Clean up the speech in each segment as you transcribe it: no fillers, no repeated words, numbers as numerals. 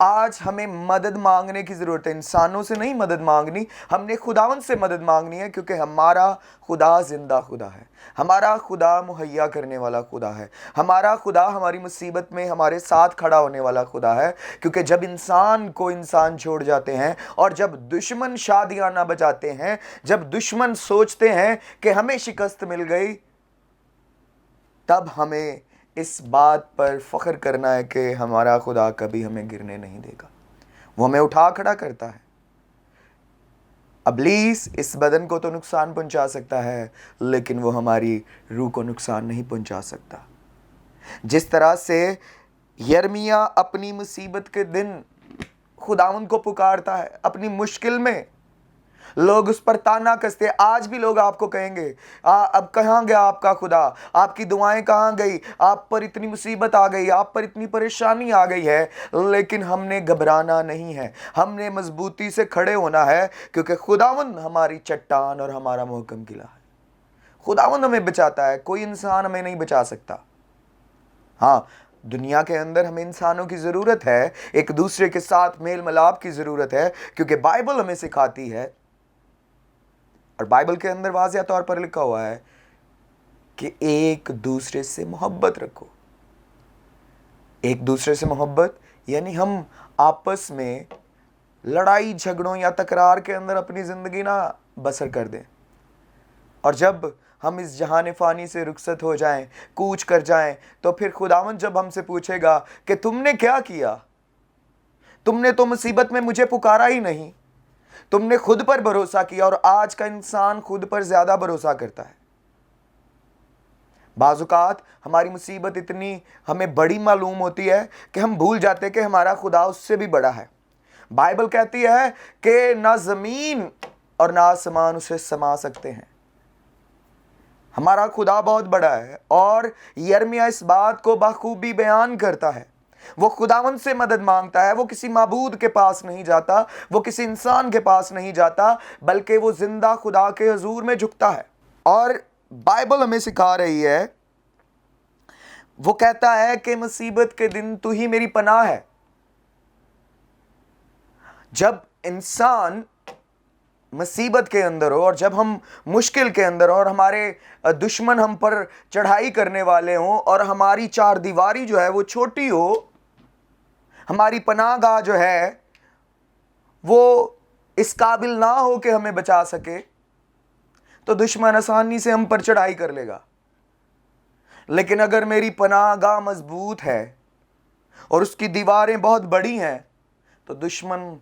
آج ہمیں مدد مانگنے کی ضرورت ہے، انسانوں سے نہیں مدد مانگنی، ہم نے خداوند سے مدد مانگنی ہے، کیونکہ ہمارا خدا زندہ خدا ہے، ہمارا خدا مہیا کرنے والا خدا ہے، ہمارا خدا ہماری مصیبت میں ہمارے ساتھ کھڑا ہونے والا خدا ہے۔ کیونکہ جب انسان کو انسان چھوڑ جاتے ہیں، اور جب دشمن شادیاں نہ بجاتے ہیں، جب دشمن سوچتے ہیں کہ ہمیں شکست مل گئی، تب ہمیں اس بات پر فخر کرنا ہے کہ ہمارا خدا کبھی ہمیں گرنے نہیں دے گا، وہ ہمیں اٹھا کھڑا کرتا ہے۔ ابلیس اس بدن کو تو نقصان پہنچا سکتا ہے، لیکن وہ ہماری روح کو نقصان نہیں پہنچا سکتا۔ جس طرح سے یرمیاہ اپنی مصیبت کے دن خداوند کو پکارتا ہے، اپنی مشکل میں لوگ اس پر تانا کستے، آج بھی لوگ آپ کو کہیں گے اب کہاں گیا آپ کا خدا، آپ کی دعائیں کہاں گئی، آپ پر اتنی مصیبت آ گئی، آپ پر اتنی پریشانی آ گئی ہے۔ لیکن ہم نے گھبرانا نہیں ہے، ہم نے مضبوطی سے کھڑے ہونا ہے، کیونکہ خداوند ہماری چٹان اور ہمارا محکم قلعہ ہے۔ خداوند ہمیں بچاتا ہے، کوئی انسان ہمیں نہیں بچا سکتا۔ ہاں، دنیا کے اندر ہمیں انسانوں کی ضرورت ہے، ایک دوسرے کے ساتھ میل ملاپ کی ضرورت ہے، کیونکہ بائبل ہمیں سکھاتی ہے، اور بائبل کے اندر واضح طور پر لکھا ہوا ہے کہ ایک دوسرے سے محبت رکھو۔ ایک دوسرے سے محبت یعنی ہم آپس میں لڑائی جھگڑوں یا تکرار کے اندر اپنی زندگی نہ بسر کر دیں، اور جب ہم اس جہان فانی سے رخصت ہو جائیں، کوچ کر جائیں، تو پھر خداوند جب ہم سے پوچھے گا کہ تم نے کیا کیا، تم نے تو مصیبت میں مجھے پکارا ہی نہیں، تم نے خود پر بھروسہ کیا۔ اور آج کا انسان خود پر زیادہ بھروسہ کرتا ہے۔ بعض اوقات ہماری مصیبت اتنی ہمیں بڑی معلوم ہوتی ہے کہ ہم بھول جاتے کہ ہمارا خدا اس سے بھی بڑا ہے۔ بائبل کہتی ہے کہ نہ زمین اور نہ آسمان اسے سما سکتے ہیں۔ ہمارا خدا بہت بڑا ہے، اور یرمیاہ اس بات کو بخوبی بیان کرتا ہے۔ وہ خداوند سے مدد مانگتا ہے، وہ کسی معبود کے پاس نہیں جاتا، وہ کسی انسان کے پاس نہیں جاتا، بلکہ وہ زندہ خدا کے حضور میں جھکتا ہے۔ اور بائبل ہمیں سکھا رہی ہے، وہ کہتا ہے کہ مصیبت کے دن تو ہی میری پناہ ہے۔ جب انسان مصیبت کے اندر ہو، اور جب ہم مشکل کے اندر ہو، اور ہمارے دشمن ہم پر چڑھائی کرنے والے ہوں، اور ہماری چار دیواری جو ہے وہ چھوٹی ہو، ہماری پناہ گاہ جو ہے وہ اس قابل نہ ہو کہ ہمیں بچا سکے، تو دشمن آسانی سے ہم پر چڑھائی کر لے گا۔ لیکن اگر میری پناہ گاہ مضبوط ہے اور اس کی دیواریں بہت بڑی ہیں، تو دشمن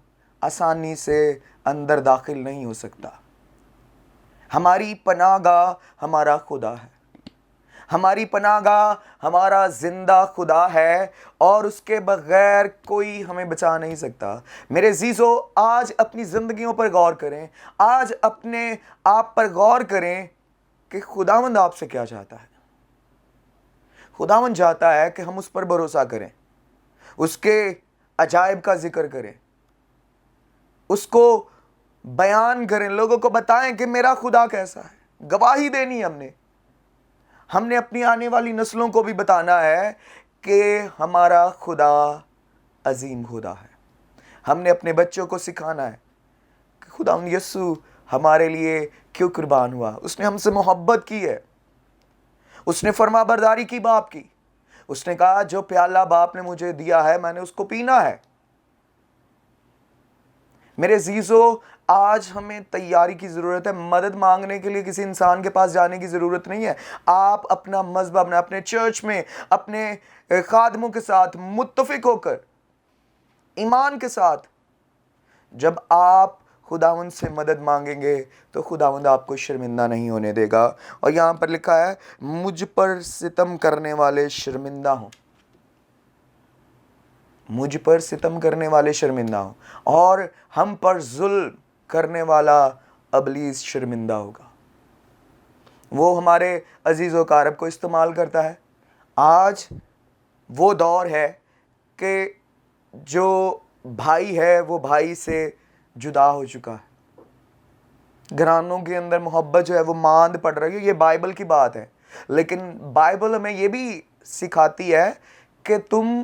آسانی سے اندر داخل نہیں ہو سکتا۔ ہماری پناہ گاہ ہمارا خدا ہے، ہماری پناہ گاہ ہمارا زندہ خدا ہے، اور اس کے بغیر کوئی ہمیں بچا نہیں سکتا۔ میرے عزیزو، آج اپنی زندگیوں پر غور کریں، آج اپنے آپ پر غور کریں کہ خداوند آپ سے کیا چاہتا ہے۔ خداوند چاہتا ہے کہ ہم اس پر بھروسہ کریں، اس کے عجائب کا ذکر کریں، اس کو بیان کریں، لوگوں کو بتائیں کہ میرا خدا کیسا ہے۔ گواہی دینی ہم نے اپنی آنے والی نسلوں کو بھی بتانا ہے کہ ہمارا خدا عظیم خدا ہے۔ ہم نے اپنے بچوں کو سکھانا ہے کہ خداوند یسوع ہمارے لیے کیوں قربان ہوا، اس نے ہم سے محبت کی ہے، اس نے فرما برداری کی باپ کی، اس نے کہا جو پیالہ باپ نے مجھے دیا ہے میں نے اس کو پینا ہے۔ میرے عزیزو، آج ہمیں تیاری کی ضرورت ہے، مدد مانگنے کے لیے کسی انسان کے پاس جانے کی ضرورت نہیں ہے۔ آپ اپنا مذہب اپنے چرچ میں اپنے خادموں کے ساتھ متفق ہو کر، ایمان کے ساتھ، جب آپ خداوند سے مدد مانگیں گے تو خداوند آپ کو شرمندہ نہیں ہونے دے گا۔ اور یہاں پر لکھا ہے مجھ پر ستم کرنے والے شرمندہ ہوں، مجھ پر ستم کرنے والے شرمندہ ہوں، اور ہم پر ظلم کرنے والا ابلیس شرمندہ ہوگا۔ وہ ہمارے عزیز و اقارب کو استعمال کرتا ہے۔ آج وہ دور ہے کہ جو بھائی ہے وہ بھائی سے جدا ہو چکا ہے، گھرانوں کے اندر محبت جو ہے وہ ماند پڑ رہی ہے۔ یہ بائبل کی بات ہے، لیکن بائبل ہمیں یہ بھی سکھاتی ہے کہ تم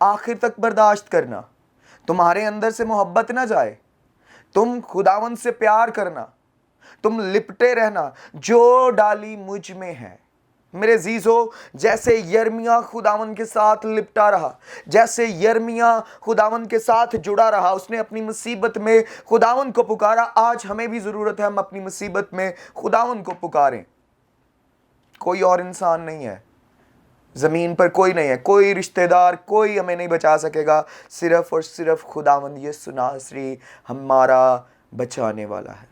آخر تک برداشت کرنا، تمہارے اندر سے محبت نہ جائے، تم خداوند سے پیار کرنا، تم لپٹے رہنا جو ڈالی مجھ میں ہے۔ میرے عزیزو، جیسے یرمیاہ خداوند کے ساتھ لپٹا رہا، جیسے یرمیاہ خداوند کے ساتھ جڑا رہا، اس نے اپنی مصیبت میں خداوند کو پکارا، آج ہمیں بھی ضرورت ہے ہم اپنی مصیبت میں خداوند کو پکاریں۔ کوئی اور انسان نہیں ہے، زمین پر کوئی نہیں ہے، کوئی رشتہ دار، کوئی ہمیں نہیں بچا سکے گا، صرف اور صرف خداوند یسوع ناصری ہمارا بچانے والا ہے۔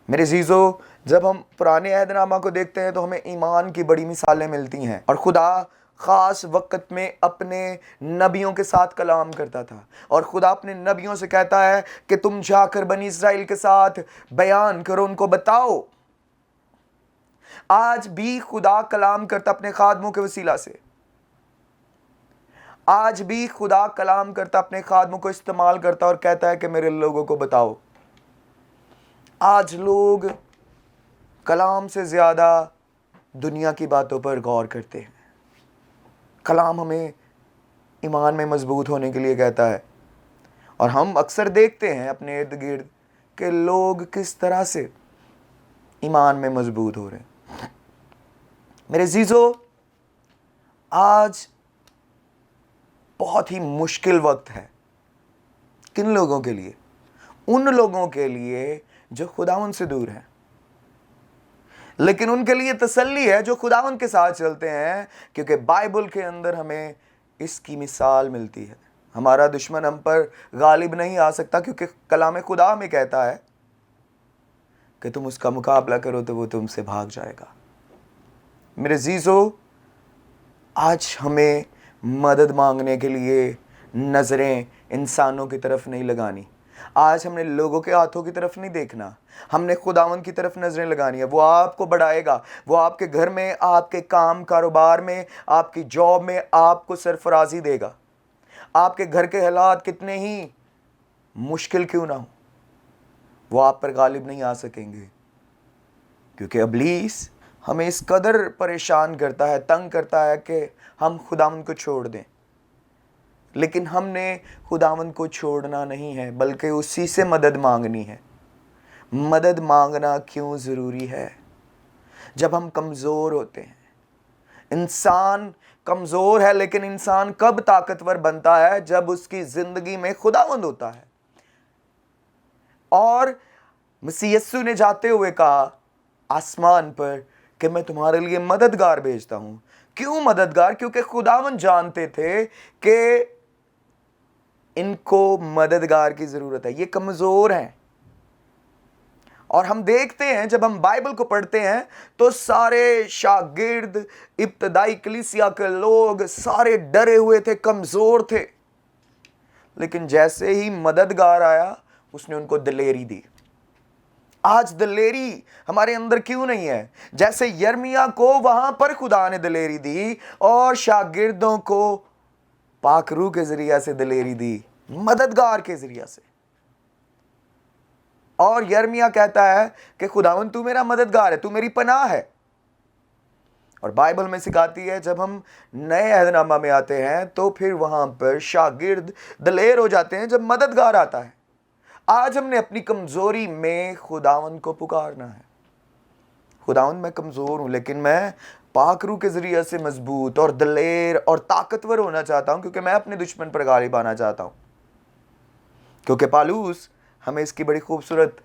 میرے عزیزو، جب ہم پرانے عہد نامہ کو دیکھتے ہیں تو ہمیں ایمان کی بڑی مثالیں ملتی ہیں، اور خدا خاص وقت میں اپنے نبیوں کے ساتھ کلام کرتا تھا، اور خدا اپنے نبیوں سے کہتا ہے کہ تم جا کر بنی اسرائیل کے ساتھ بیان کرو، ان کو بتاؤ۔ آج بھی خدا کلام کرتا اپنے خادموں کے وسیلہ سے، آج بھی خدا کلام کرتا اپنے خادموں کو استعمال کرتا اور کہتا ہے کہ میرے لوگوں کو بتاؤ۔ آج لوگ کلام سے زیادہ دنیا کی باتوں پر غور کرتے ہیں۔ کلام ہمیں ایمان میں مضبوط ہونے کے لیے کہتا ہے، اور ہم اکثر دیکھتے ہیں اپنے ارد گرد کہ لوگ کس طرح سے ایمان میں مضبوط ہو رہے ہیں۔ میرے عزیزو، آج بہت ہی مشکل وقت ہے کن لوگوں کے لیے؟ ان لوگوں کے لیے جو خداوند سے دور ہیں، لیکن ان کے لیے تسلی ہے جو خداوند کے ساتھ چلتے ہیں، کیونکہ بائبل کے اندر ہمیں اس کی مثال ملتی ہے۔ ہمارا دشمن ہم پر غالب نہیں آ سکتا، کیونکہ کلام خدا میں کہتا ہے کہ تم اس کا مقابلہ کرو تو وہ تم سے بھاگ جائے گا۔ میرے عزیزو، آج ہمیں مدد مانگنے کے لیے نظریں انسانوں کی طرف نہیں لگانی، آج ہم نے لوگوں کے ہاتھوں کی طرف نہیں دیکھنا، ہم نے خداوند کی طرف نظریں لگانی ہے۔ وہ آپ کو بڑھائے گا، وہ آپ کے گھر میں، آپ کے کام کاروبار میں، آپ کی جاب میں آپ کو سرفرازی دے گا۔ آپ کے گھر کے حالات کتنے ہی مشکل کیوں نہ ہوں، وہ آپ پر غالب نہیں آ سکیں گے، کیونکہ ابلیس ہمیں اس قدر پریشان کرتا ہے، تنگ کرتا ہے کہ ہم خداوند کو چھوڑ دیں۔ لیکن ہم نے خداوند کو چھوڑنا نہیں ہے، بلکہ اسی سے مدد مانگنی ہے۔ مدد مانگنا کیوں ضروری ہے؟ جب ہم کمزور ہوتے ہیں، انسان کمزور ہے، لیکن انسان کب طاقتور بنتا ہے؟ جب اس کی زندگی میں خداوند ہوتا ہے۔ اور مسیح یسوع نے جاتے ہوئے کہا آسمان پر کہ میں تمہارے لیے مددگار بھیجتا ہوں۔ کیوں مددگار؟ کیونکہ خداوند جانتے تھے کہ ان کو مددگار کی ضرورت ہے، یہ کمزور ہیں۔ اور ہم دیکھتے ہیں جب ہم بائبل کو پڑھتے ہیں تو سارے شاگرد، ابتدائی کلیسیا کے لوگ سارے ڈرے ہوئے تھے، کمزور تھے، لیکن جیسے ہی مددگار آیا اس نے ان کو دلیری دی۔ آج دلیری ہمارے اندر کیوں نہیں ہے؟ جیسے یرمیاہ کو وہاں پر خدا نے دلیری دی اور شاگردوں کو پاک روح کے ذریعہ سے دلیری دی، مددگار کے ذریعہ سے۔ اور یرمیاہ کہتا ہے کہ خداوند تو میرا مددگار ہے، تو میری پناہ ہے۔ اور بائبل میں سکھاتی ہے جب ہم نئے عہد نامہ میں آتے ہیں تو پھر وہاں پر شاگرد دلیر ہو جاتے ہیں جب مددگار آتا ہے۔ آج ہم نے اپنی کمزوری میں خداوند کو پکارنا ہے۔ خداوند میں کمزور ہوں، لیکن میں پاک روح کے ذریعے سے مضبوط اور دلیر اور طاقتور ہونا چاہتا ہوں، کیونکہ میں اپنے دشمن پر غالب آنا چاہتا ہوں۔ کیونکہ پالوس ہمیں اس کی بڑی خوبصورت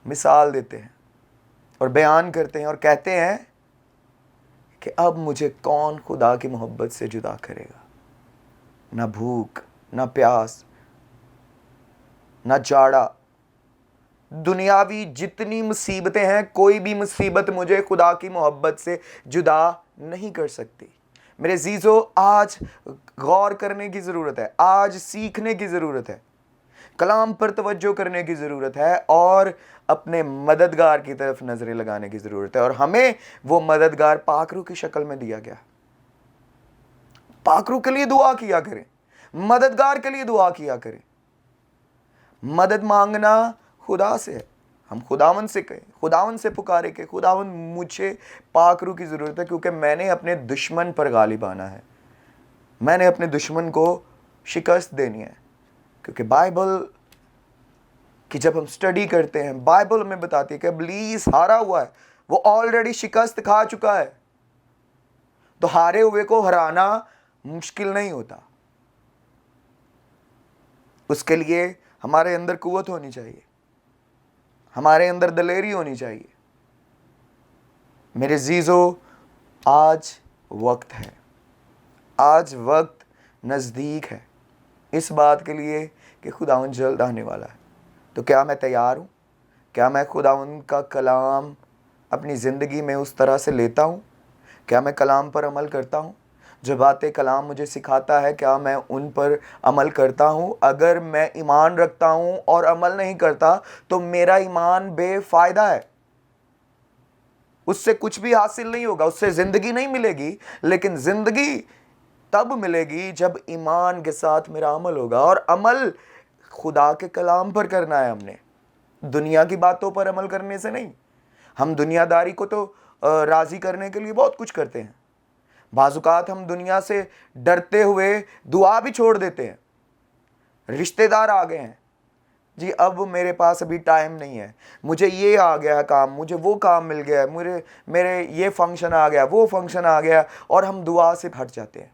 مثال دیتے ہیں اور بیان کرتے ہیں اور کہتے ہیں کہ اب مجھے کون خدا کی محبت سے جدا کرے گا؟ نہ بھوک، نہ پیاس، نہ جاڑا، دنیاوی جتنی مصیبتیں ہیں، کوئی بھی مصیبت مجھے خدا کی محبت سے جدا نہیں کر سکتی۔ میرے عزیزو، آج غور کرنے کی ضرورت ہے، آج سیکھنے کی ضرورت ہے، کلام پر توجہ کرنے کی ضرورت ہے، اور اپنے مددگار کی طرف نظریں لگانے کی ضرورت ہے۔ اور ہمیں وہ مددگار پاک روح کی شکل میں دیا گیا۔ پاک روح کے لیے دعا کیا کریں، مددگار کے لیے دعا کیا کریں۔ مدد مانگنا خدا سے ہے، ہم خداوند سے کہیں، خداوند سے پکارے کہ خداوند مجھے پاک روح کی ضرورت ہے، کیونکہ میں نے اپنے دشمن پر غالب آنا ہے، میں نے اپنے دشمن کو شکست دینی ہے. کیونکہ بائبل کہ جب ہم سٹڈی کرتے ہیں بائبل ہمیں بتاتی ہے کہ ابلیس ہارا ہوا ہے, وہ آلریڈی شکست کھا چکا ہے. تو ہارے ہوئے کو ہرانا مشکل نہیں ہوتا. اس کے لیے ہمارے اندر قوت ہونی چاہیے, ہمارے اندر دلیری ہونی چاہیے. میرے عزیزو, آج وقت ہے, آج وقت نزدیک ہے اس بات کے لیے کہ خداوند جلد آنے والا ہے. تو کیا میں تیار ہوں؟ کیا میں خداوند کا کلام اپنی زندگی میں اس طرح سے لیتا ہوں؟ کیا میں کلام پر عمل کرتا ہوں؟ جو باتیں کلام مجھے سکھاتا ہے کیا میں ان پر عمل کرتا ہوں؟ اگر میں ایمان رکھتا ہوں اور عمل نہیں کرتا تو میرا ایمان بے فائدہ ہے, اس سے کچھ بھی حاصل نہیں ہوگا, اس سے زندگی نہیں ملے گی. لیکن زندگی تب ملے گی جب ایمان کے ساتھ میرا عمل ہوگا, اور عمل خدا کے کلام پر کرنا ہے. ہم نے دنیا کی باتوں پر عمل کرنے سے نہیں. ہم دنیا داری کو تو راضی کرنے کے لیے بہت کچھ کرتے ہیں. بعض اوقات ہم دنیا سے ڈرتے ہوئے دعا بھی چھوڑ دیتے ہیں. رشتہ دار آ گئے ہیں, جی اب میرے پاس ابھی ٹائم نہیں ہے, مجھے یہ آ گیا ہے کام, مجھے وہ کام مل گیا ہے, میرے یہ فنکشن آ گیا, وہ فنکشن آ گیا, اور ہم دعا سے ہٹ جاتے ہیں.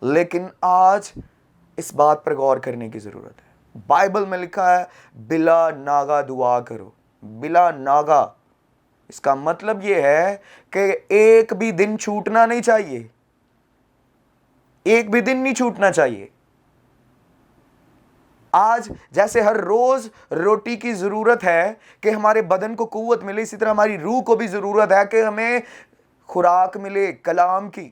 لیکن آج اس بات پر غور کرنے کی ضرورت ہے. بائبل میں لکھا ہے بلا ناگا دعا کرو, بلا ناگا. اس کا مطلب یہ ہے کہ ایک بھی دن چھوٹنا نہیں چاہیے, ایک بھی دن نہیں چھوٹنا چاہیے. آج جیسے ہر روز روٹی کی ضرورت ہے کہ ہمارے بدن کو قوت ملے, اسی طرح ہماری روح کو بھی ضرورت ہے کہ ہمیں خوراک ملے کلام کی,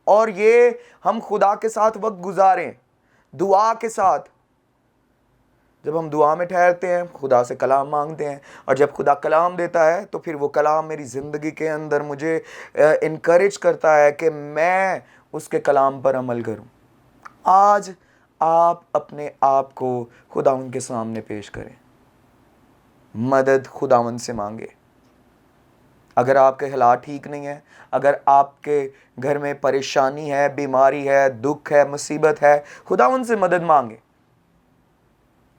اور یہ ہم خدا کے ساتھ وقت گزاریں دعا کے ساتھ. جب ہم دعا میں ٹھہرتے ہیں خدا سے کلام مانگتے ہیں, اور جب خدا کلام دیتا ہے تو پھر وہ کلام میری زندگی کے اندر مجھے انکریج کرتا ہے کہ میں اس کے کلام پر عمل کروں. آج آپ اپنے آپ کو خداوند کے سامنے پیش کریں, مدد خداوند سے مانگے. اگر آپ کے حالات ٹھیک نہیں ہیں, اگر آپ کے گھر میں پریشانی ہے, بیماری ہے, دکھ ہے, مصیبت ہے, خداوند سے مدد مانگے.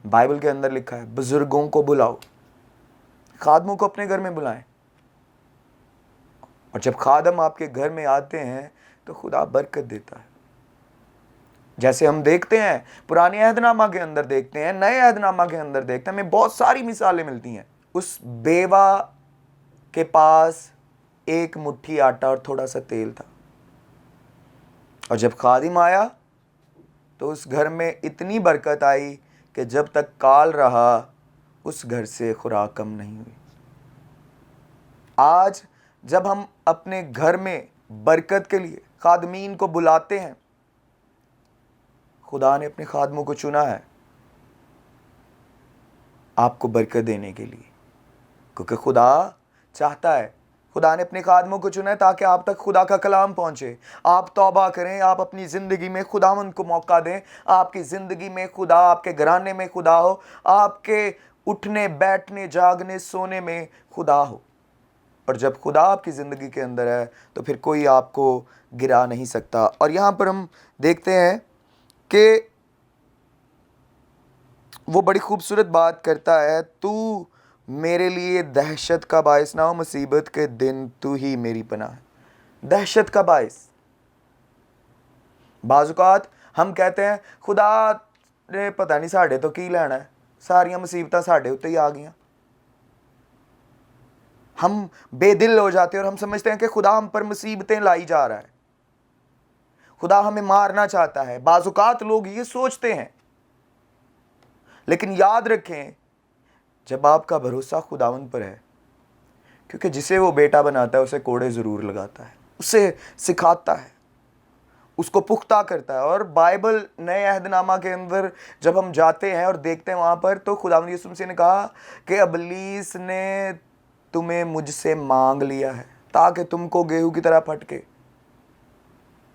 بائبل کے اندر لکھا ہے بزرگوں کو بلاؤ, خادموں کو اپنے گھر میں بلائیں, اور جب خادم آپ کے گھر میں آتے ہیں تو خدا برکت دیتا ہے. جیسے ہم دیکھتے ہیں پرانے عہد نامہ کے اندر دیکھتے ہیں, نئے عہد نامہ کے اندر دیکھتے ہیں, ہمیں بہت ساری مثالیں ملتی ہیں. اس بیوہ کے پاس ایک مٹھی آٹا اور تھوڑا سا تیل تھا, اور جب خادم آیا تو اس گھر میں اتنی برکت آئی کہ جب تک کال رہا اس گھر سے خوراک کم نہیں ہوئی. آج جب ہم اپنے گھر میں برکت کے لیے خادمین کو بلاتے ہیں, خدا نے اپنے خادموں کو چنا ہے آپ کو برکت دینے کے لیے, کیونکہ خدا چاہتا ہے, خدا نے اپنے خادموں کو چنا ہے تاکہ آپ تک خدا کا کلام پہنچے. آپ توبہ کریں, آپ اپنی زندگی میں خداوند کو موقع دیں, آپ کی زندگی میں خدا, آپ کے گھرانے میں خدا ہو, آپ کے اٹھنے بیٹھنے جاگنے سونے میں خدا ہو. اور جب خدا آپ کی زندگی کے اندر ہے تو پھر کوئی آپ کو گرا نہیں سکتا. اور یہاں پر ہم دیکھتے ہیں کہ وہ بڑی خوبصورت بات کرتا ہے, تو میرے لیے دہشت کا باعث نہ ہو, مصیبت کے دن تو ہی میری پناہ. دہشت کا باعث. بعض اوقات ہم کہتے ہیں خدا نے پتہ نہیں ساڑھے تو کی لینا ہے, ساریاں مصیبتیں ساڑھے ہوتے ہی آ گئیاں. ہم بے دل ہو جاتے ہیں اور ہم سمجھتے ہیں کہ خدا ہم پر مصیبتیں لائی جا رہا ہے, خدا ہمیں مارنا چاہتا ہے. بعض اوقات لوگ یہ سوچتے ہیں, لیکن یاد رکھیں جب آپ کا بھروسہ خداوند پر ہے, کیونکہ جسے وہ بیٹا بناتا ہے اسے کوڑے ضرور لگاتا ہے, اسے سکھاتا ہے, اس کو پختہ کرتا ہے. اور بائبل نئے عہد نامہ کے اندر جب ہم جاتے ہیں اور دیکھتے ہیں وہاں پر, تو خداوند یسوع مسیح نے کہا کہ ابلیس نے تمہیں مجھ سے مانگ لیا ہے تاکہ تم کو گیہوں کی طرح پھٹکے.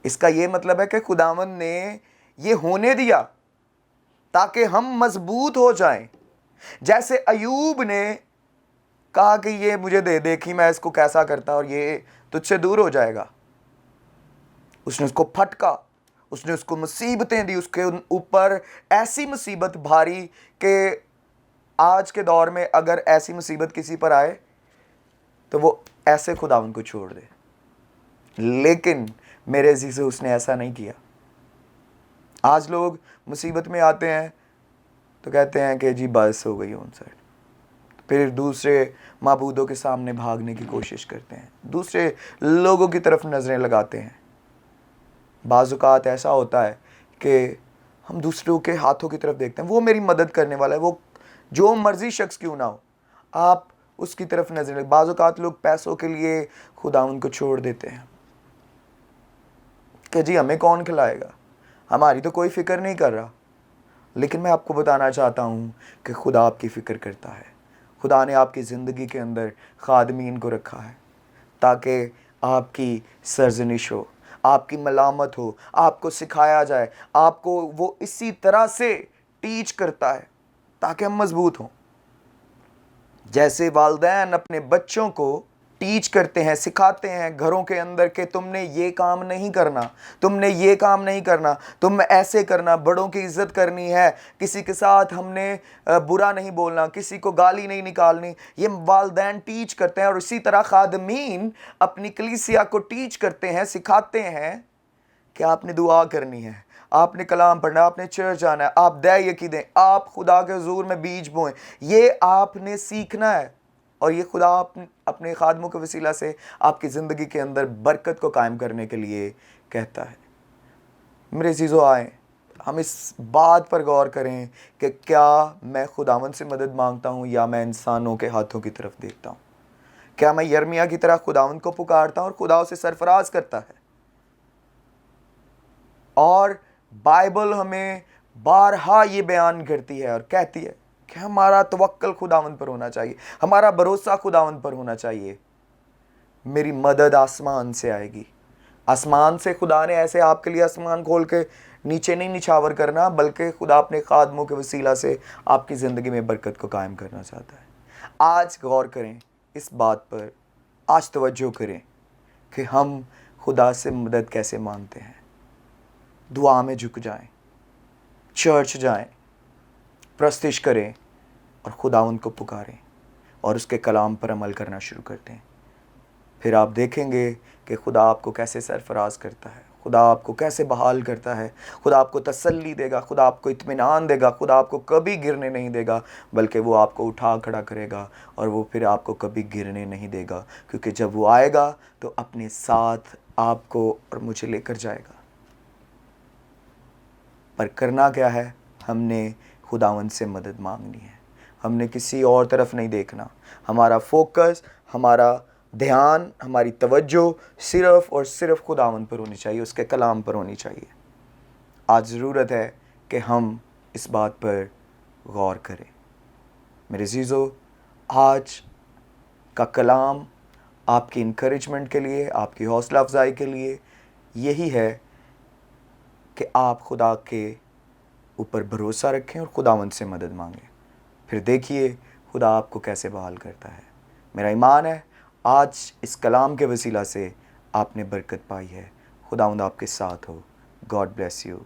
اس کا یہ مطلب ہے کہ خداوند نے یہ ہونے دیا تاکہ ہم مضبوط ہو جائیں. جیسے ایوب نے کہا کہ یہ مجھے دے, دیکھی میں اس کو کیسا کرتا اور یہ تجھ سے دور ہو جائے گا. اس نے اس کو پھٹکا, اس نے اس کو مصیبتیں دی، اس کے اوپر ایسی مصیبت بھاری کہ آج کے دور میں اگر ایسی مصیبت کسی پر آئے تو وہ ایسے خداوند کو چھوڑ دے. لیکن میرے عزیزو اس نے ایسا نہیں کیا. آج لوگ مصیبت میں آتے ہیں تو کہتے ہیں کہ جی بس ہو گئی ان سائڈ، پھر دوسرے معبودوں کے سامنے بھاگنے کی کوشش کرتے ہیں، دوسرے لوگوں کی طرف نظریں لگاتے ہیں. بعض اوقات ایسا ہوتا ہے کہ ہم دوسروں کے ہاتھوں کی طرف دیکھتے ہیں، وہ میری مدد کرنے والا ہے، وہ جو مرضی شخص کیوں نہ ہو، آپ اس کی طرف نظریں. بعض اوقات لوگ پیسوں کے لیے خداوند کو چھوڑ دیتے ہیں کہ جی ہمیں کون کھلائے گا، ہماری تو کوئی فکر نہیں کر رہا. لیکن میں آپ کو بتانا چاہتا ہوں کہ خدا آپ کی فکر کرتا ہے. خدا نے آپ کی زندگی کے اندر خادمین کو رکھا ہے تاکہ آپ کی سرزنش ہو، آپ کی ملامت ہو، آپ کو سکھایا جائے. آپ کو وہ اسی طرح سے ٹیچ کرتا ہے تاکہ ہم مضبوط ہوں. جیسے والدین اپنے بچوں کو ٹیچ کرتے ہیں، سکھاتے ہیں گھروں کے اندر کہ تم نے یہ کام نہیں کرنا، تم نے یہ کام نہیں کرنا، تم ایسے کرنا، بڑوں کی عزت کرنی ہے، کسی کے ساتھ ہم نے برا نہیں بولنا، کسی کو گالی نہیں نکالنی. یہ والدین ٹیچ کرتے ہیں. اور اسی طرح خادمین اپنی کلیسیا کو ٹیچ کرتے ہیں، سکھاتے ہیں کہ آپ نے دعا کرنی ہے، آپ نے کلام پڑھنا، آپ نے چرچ جانا ہے، آپ دے یقین دیں، آپ خدا کے حضور میں بیج بوئیں. یہ آپ نے سیکھنا ہے. اور یہ خدا اپنے خادموں کے وسیلہ سے آپ کی زندگی کے اندر برکت کو قائم کرنے کے لیے کہتا ہے. میرے عزیزو آئیں ہم اس بات پر غور کریں کہ کیا میں خداوند سے مدد مانگتا ہوں یا میں انسانوں کے ہاتھوں کی طرف دیکھتا ہوں. کیا میں یرمیا کی طرح خداوند کو پکارتا ہوں اور خدا اسے سرفراز کرتا ہے. اور بائبل ہمیں بارہا یہ بیان کرتی ہے اور کہتی ہے کہ ہمارا توکل خداوند پر ہونا چاہیے، ہمارا بھروسہ خداوند پر ہونا چاہیے. میری مدد آسمان سے آئے گی. آسمان سے خدا نے ایسے آپ کے لیے آسمان کھول کے نیچے نہیں نچھاور کرنا، بلکہ خدا اپنے خادموں کے وسیلہ سے آپ کی زندگی میں برکت کو قائم کرنا چاہتا ہے. آج غور کریں اس بات پر، آج توجہ کریں کہ ہم خدا سے مدد کیسے مانگتے ہیں. دعا میں جھک جائیں، چرچ جائیں، پرستش کریں اور خداوند کو پکاریں اور اس کے کلام پر عمل کرنا شروع کر دیں. پھر آپ دیکھیں گے کہ خدا آپ کو کیسے سرفراز کرتا ہے، خدا آپ کو کیسے بحال کرتا ہے. خدا آپ کو تسلی دے گا، خدا آپ کو اطمینان دے گا، خدا آپ کو کبھی گرنے نہیں دے گا، بلکہ وہ آپ کو اٹھا کھڑا کرے گا اور وہ پھر آپ کو کبھی گرنے نہیں دے گا. کیونکہ جب وہ آئے گا تو اپنے ساتھ آپ کو اور مجھے لے کر جائے گا. پر کرنا کیا ہے؟ ہم نے خداوند سے مدد مانگنی ہے. ہم نے کسی اور طرف نہیں دیکھنا. ہمارا فوکس، ہمارا دھیان، ہماری توجہ صرف اور صرف خداوند پر ہونی چاہیے، اس کے کلام پر ہونی چاہیے. آج ضرورت ہے کہ ہم اس بات پر غور کریں. میرے عزیزو، آج کا کلام آپ کی انکریجمنٹ کے لیے، آپ کی حوصلہ افزائی کے لیے یہی ہے کہ آپ خدا کے اوپر بھروسہ رکھیں اور خداوند سے مدد مانگیں. پھر دیکھیے خدا آپ کو کیسے بحال کرتا ہے. میرا ایمان ہے آج اس کلام کے وسیلہ سے آپ نے برکت پائی ہے. خداوند آپ کے ساتھ ہو. God bless you.